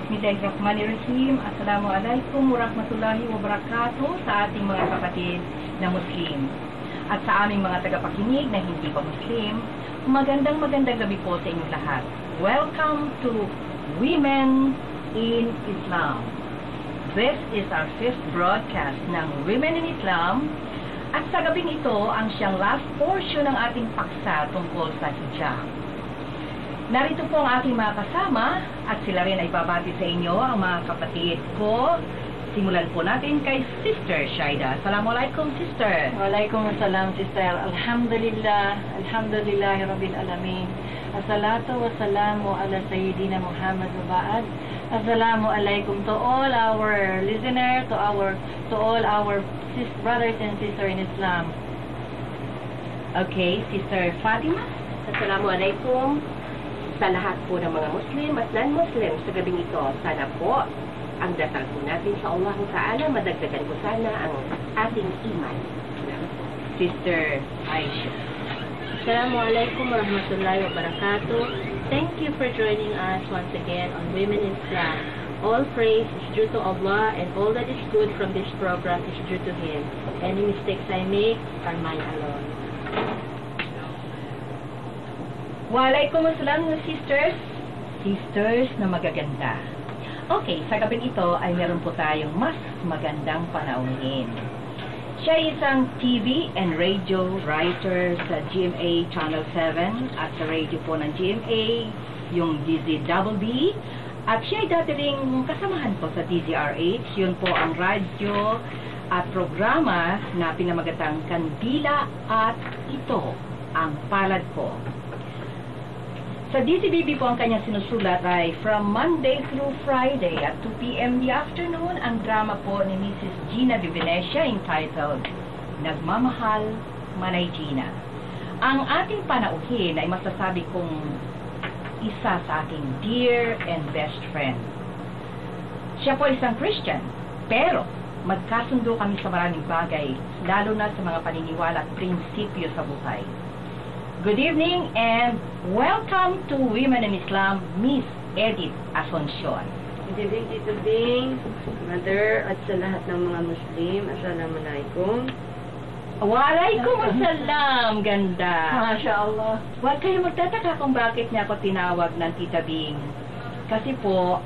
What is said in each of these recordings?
Bismillahirrahmanirrahim. Assalamualaikum warahmatullahi wabarakatuh sa ating mga kapatid na Muslim. At sa aming mga tagapakinig na hindi pa Muslim, magandang gabi po sa inyong lahat. Welcome to Women in Islam. This is our 5th broadcast ng Women in Islam. At sa gabing ito, ang siyang last portion ng ating paksa tungkol sa hijab. Narito po ang aking mga kasama at sila rin ay babati sa inyo, ang mga kapatid ko. Simulan po natin kay Sister Shaida. Assalamualaikum, Sister. Waalaikumsalam, Sister. Alhamdulillah, alhamdulillahi rabbil alamin. Assalatu wassalamu ala Sayyidina Muhammad wa ba'd. Assalamualaikum to all our listeners, to all our brothers and sisters in Islam. Okay, Sister Fatima. Assalamualaikum sa lahat po ng mga Muslim at non-Muslim sa gabing ito. Sana po ang dasal po natin sa Allah Ta'ala, madagdagan po sana ang ating iman. Sister Aisha. Assalamualaikum warahmatullahi wabarakatuh. Thank you for joining us once again on Women in Islam. All praise is due to Allah and all that is good from this program is due to Him. Any mistakes I make are mine alone. Waalaikumsalam, sisters. Sisters na magaganda. Okay, sa gabing ito ay meron po tayong mas magandang panauhin. Siya ay isang TV and radio writer sa GMA Channel 7 at sa radio po ng GMA, yung DZBB. At siya ay dati ring kasamahan po sa DZRH. Yun po ang radyo at programa na pinamagatang Kandila at Ito ang Palad Ko. Sa DZBB po ang kanyang sinusulat ay from Monday through Friday at 2 p.m. the afternoon, ang drama po ni Mrs. Gina de Venecia entitled Nagmamahal, Manay Gina. Ang ating panauhin ay masasabi kong isa sa aking dear and best friend. Siya po isang Christian, pero magkasundo kami sa maraming bagay, lalo na sa mga paniniwala at prinsipyo sa buhay. Good evening and welcome to Women in Islam, Miss Edith Asuncion. Good evening, Tito Bing, Mother, at sa lahat ng mga Muslim. Assalamualaikum. Waalaikumsalam, ganda. Masya Allah. Huwag kayo magtataka kung bakit niya ako tinawag ng Tita Bing. Kasi po,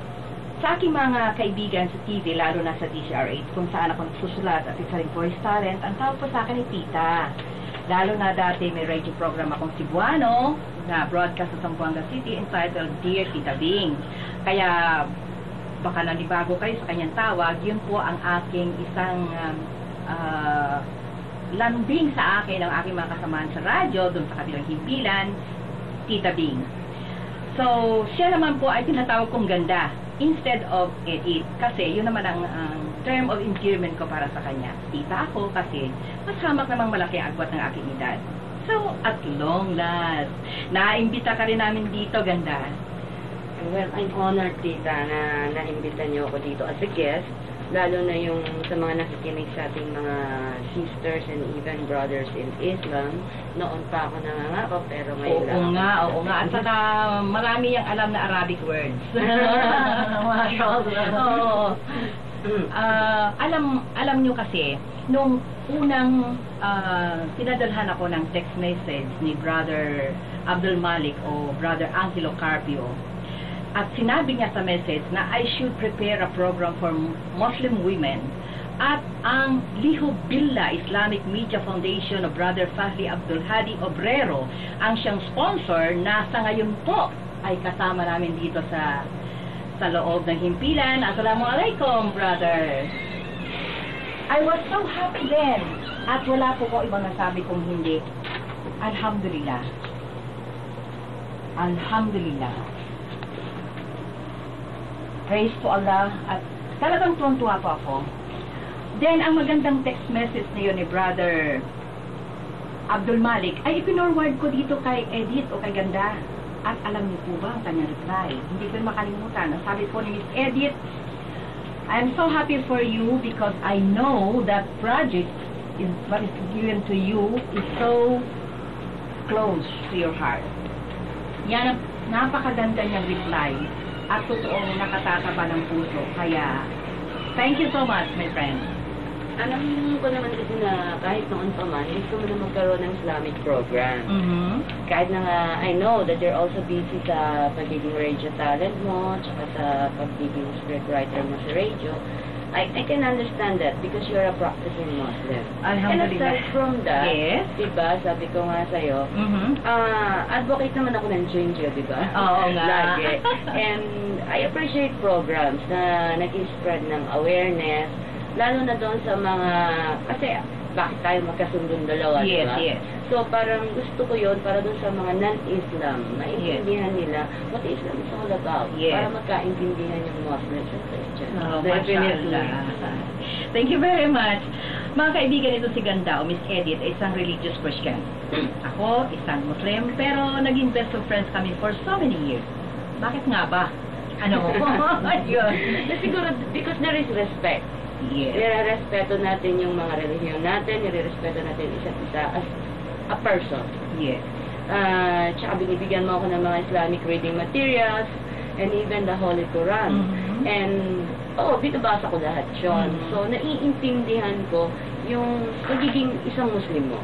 sa aking mga kaibigan sa TV, lalo na sa DCR8, kung saan ako nagsusulat at isa rin voice talent, ang tawag po sa akin ay Tita. Lalo na dati may radio program akong Cebuano na broadcast sa Zamboanga City entitled Dear Tita Bing. Kaya baka nanibago kayo sa kanyang tawag, yun po ang aking isang lambing sa akin ng aking mga kasamaan sa radyo, doon sa kabilang himpilan, Tita Bing. So, siya naman po ay tinatawag kong ganda instead of Edith. Kasi yun naman ang term of endearment ko para sa kanya. Tita ako kasi mas hamak namang malaki ang agwat ng aking edad. So, at long last, naimbita ka rin namin dito, ganda. Well, I'm honored, Tita, na naimbita niyo ako dito as a guest. Lalo na yung sa mga nakikinig sa ating mga sisters and even brothers in Islam. Noon pa ako nangangako, pero ngayon lang. Oo nga. At saka marami yung alam na Arabic words. Oo. Alam nyo kasi, nung unang pinadalhan ako ng text message ni Brother Abdul Malik o Brother Angelo Carpio, at sinabi niya sa message na I should prepare a program for Muslim women, at ang Lihub Billah Islamic Media Foundation of Brother Fahri Abdul Hadi Obrero ang siyang sponsor, na sa ngayon po ay kasama namin dito sa loob ng himpilan. Assalamualaikum, brother. I was so happy then. At wala po ko ibang nasabi kung hindi. Alhamdulillah. Alhamdulillah. Praise to Allah. At talagang tuwan-tuwa po ako. Then, ang magandang text message na yun ni Brother Abdul Malik ay ipinorward ko dito kay Edith o kay Ganda. At alam niyo po ba ang kanyang reply? Hindi ko makalimutan. Ang sabi po ni Miss Edith, I'm so happy for you because I know that project is what is given to you is so close to your heart. Yan ang napakaganda niyang reply. at totoong nakatataba ng puso. Kaya, thank you so much, my friend. Alam ko naman kasi na kahit noon pa man, gusto mo na magkaroon ng Islamic program. Kahit na nga, I know that you're also busy sa pagiging radio talent mo, tsaka sa pagiging scriptwriter mo sa radio. I can understand that because you're a practicing Muslim. And aside from that, yes, diba, sabi ko nga sa'yo, advocate naman ako ng change, diba? Oo nga. Lagi. And I appreciate programs na nag-spread ng awareness, lalo na doon sa mga, kasi bakit tayo magkasundong dalawa, yes, diba? Yes. So parang gusto ko yun para doon sa mga non-Islam, maintindihan nila what Islam is all about. Yes. Para magkaintindihan yung Muslims and Christians. Oh, thank you very much. Mga kaibigan, ito si Ganda o Miss Edith, isang religious Christian. Ako, isang Muslim, pero naging best of friends kami for so many years. Bakit nga ba? Ano? Yun. Siguro, because there is respect. Yes. Nire-respeto natin yung mga relihiyon natin, nire-respeto natin isa't isa as a person. Yes. Tsaka binibigyan mo ako ng mga Islamic reading materials and even the Holy Quran. And, binabasa ko lahat yun. So, naiintindihan ko yung pagiging isang Muslim mo.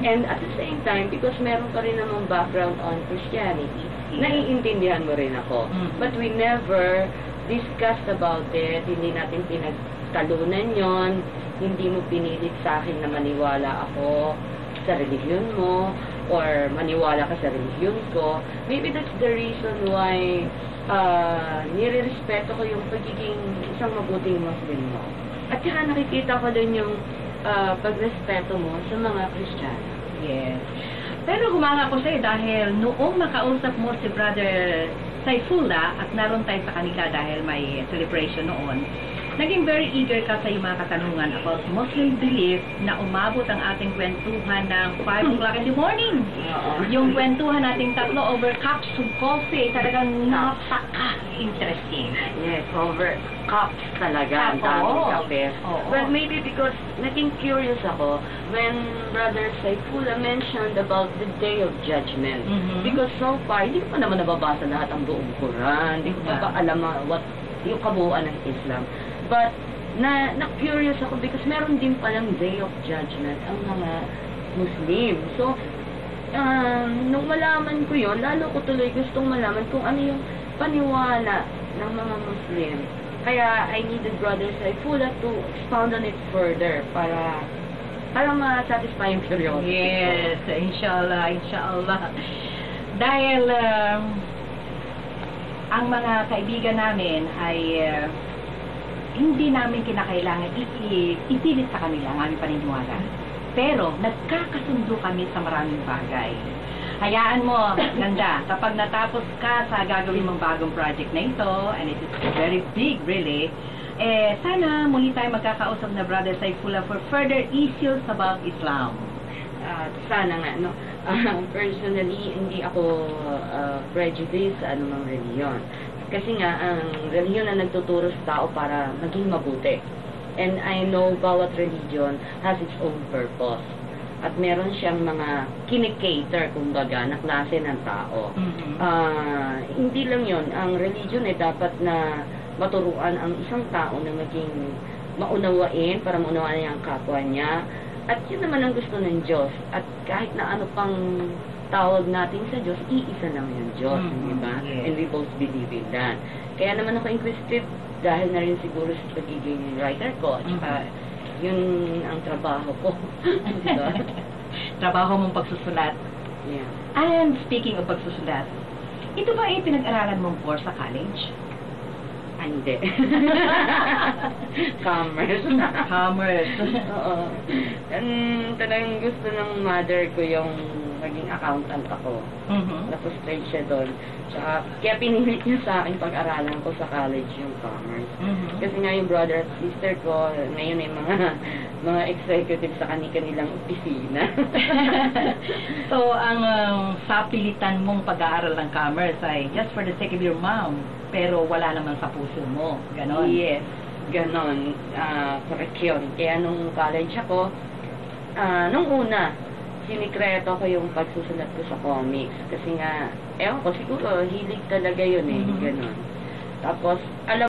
And at the same time, because meron ka rin namang background on Christianity, naiintindihan mo rin ako. But we never discussed about it, hindi natin pinagtalunan yon, hindi mo pinilit sa akin na maniwala ako sa religion mo, or maniwala ka sa religion ko. Maybe that's the reason why nire-respeto ko yung pagiging isang mabuting Muslim mo. At saka nakikita ko din yung pagrespeto mo sa mga Kristiyano. Yes. Pero humanga ko sa'yo dahil noong makausap mo si Brother Saifullah at naroon tayo sa kanila dahil may celebration noon, naging very eager ka sa iyong mga katanungan about Muslim belief na umabot ang ating kwentuhan ng 5 o'clock in the morning. Yung kwentuhan nating tatlo over cups of coffee, talagang napaka-interesting. Yes, over cups talaga ang daming kape. But maybe because naging curious ako when Brother Saifullah mentioned about the Day of Judgment. Because so far, hindi ko pa naman nababasa lahat ang buong Quran. Hindi ko pa alam what yung kabuuan ng Islam. But, na-curious ako because meron din palang Day of Judgment ang mga Muslim. So, nung malaman ko yon, lalo ko tuloy gustong malaman kung ano yung paniwala ng mga Muslim. Kaya, I needed Brother Saifullah to expound on it further para ma-satisfy yung curiosity. Yes, inshallah, inshallah. Dahil, ang mga kaibigan namin ay hindi namin kinakailangan ipilit sa kanila ang aming paniniwala. Pero, nagkakasundo kami sa maraming bagay. Hayaan mo, Ganda, kapag natapos ka sa gagawin mong bagong project na ito, and it is very big, really, sana muli tayo magkakausap na Brother Saifullah for further issues about Islam. Sana nga, no? Personally, hindi ako prejudiced sa anumang reliyon. Kasi nga, ang reliyon na nagtuturo sa tao para maging mabuti. And I know bawat religion has its own purpose. At meron siyang mga kinikater, kumbaga, na klase ng tao. Hindi lang yon, ang religion ay dapat na maturuan ang isang tao na maging maunawain, para maunawain niya ang kapwa niya. At yun naman ang gusto ng Diyos. At kahit na ano pang tawag natin sa Diyos, iisa lang yung Diyos, di ba? Yes. And we both believe in that. Kaya naman ako inquisitive dahil na rin siguro sa pagiging writer ko. Tsaka, yun ang trabaho ko. Di ba? Trabaho mong pagsusulat. Yeah. And speaking of pagsusulat, ito ba ay pinag-aralan mong course sa college? Hindi. Commerce. Commerce. Oo. Talagang gusto ng mother ko yung naging accountant ako. Na-frustrate siya doon. Tsaka, kaya pinilit niya sa akin pag-aralan ko sa college yung commerce. Kasi nga yung brother at sister ko, ngayon ay mga executive sa kanilang opisina. So, ang sapilitan mong pag-aaral ng commerce ay just for the sake of your mom, pero wala naman sa puso mo. Ganon. Yes, ganon. Correct yun. Kaya nung college ako, nung una, sinikreto ko yung pagsusulat ko sa comics. Kasi nga, ewan ko, siguro, hilig talaga yun eh. Ganon. Tapos, alam